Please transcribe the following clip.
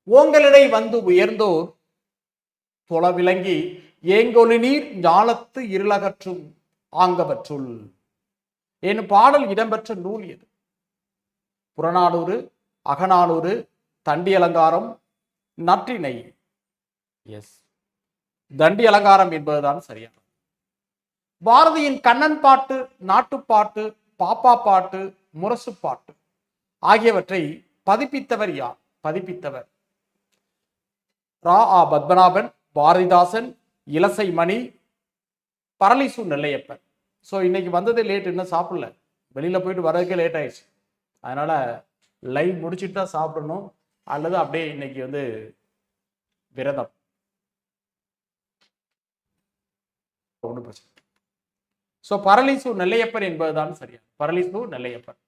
ஓங்கலிடை வந்து உயர்ந்தோர் தொழ விளங்கி ஏங்கொலி நீர் ஞாலத்து இருளகற்றும் ஆங்கவற்றுள் எனும் பாடல் இடம்பெற்ற நூல் எது? புறநானூறு, அகநானூறு, தண்டி அலங்காரம், நற்றிணை. எஸ், தண்டி அலங்காரம் என்பதுதான் சரியான. பாரதியின் கண்ணன் பாட்டு, நாட்டுப்பாட்டு, பாப்பா பாட்டு, முரசு பாட்டு ஆகியவற்றை பதிப்பித்தவர் யார்? பதிப்பித்தவர் ரா. பத்மநாபன், பாரதிதாசன், இலசை மணி, பரளிசு நெல்லையப்பன். ஸோ இன்னைக்கு வந்தது லேட், இன்னும் சாப்பிடல, வெளியில போயிட்டு வர்றதுக்கே லேட் ஆயிடுச்சு. அதனால லைவ் முடிச்சுட்டு தான் சாப்பிடணும், அல்லது அப்படியே இன்னைக்கு வந்து விரதம். ஒன்றும் பிரச்சனை. ஸோ பரளிசு நெல்லையப்பன் என்பதுதான் சரியா. பரளிசு நெல்லையப்பன்.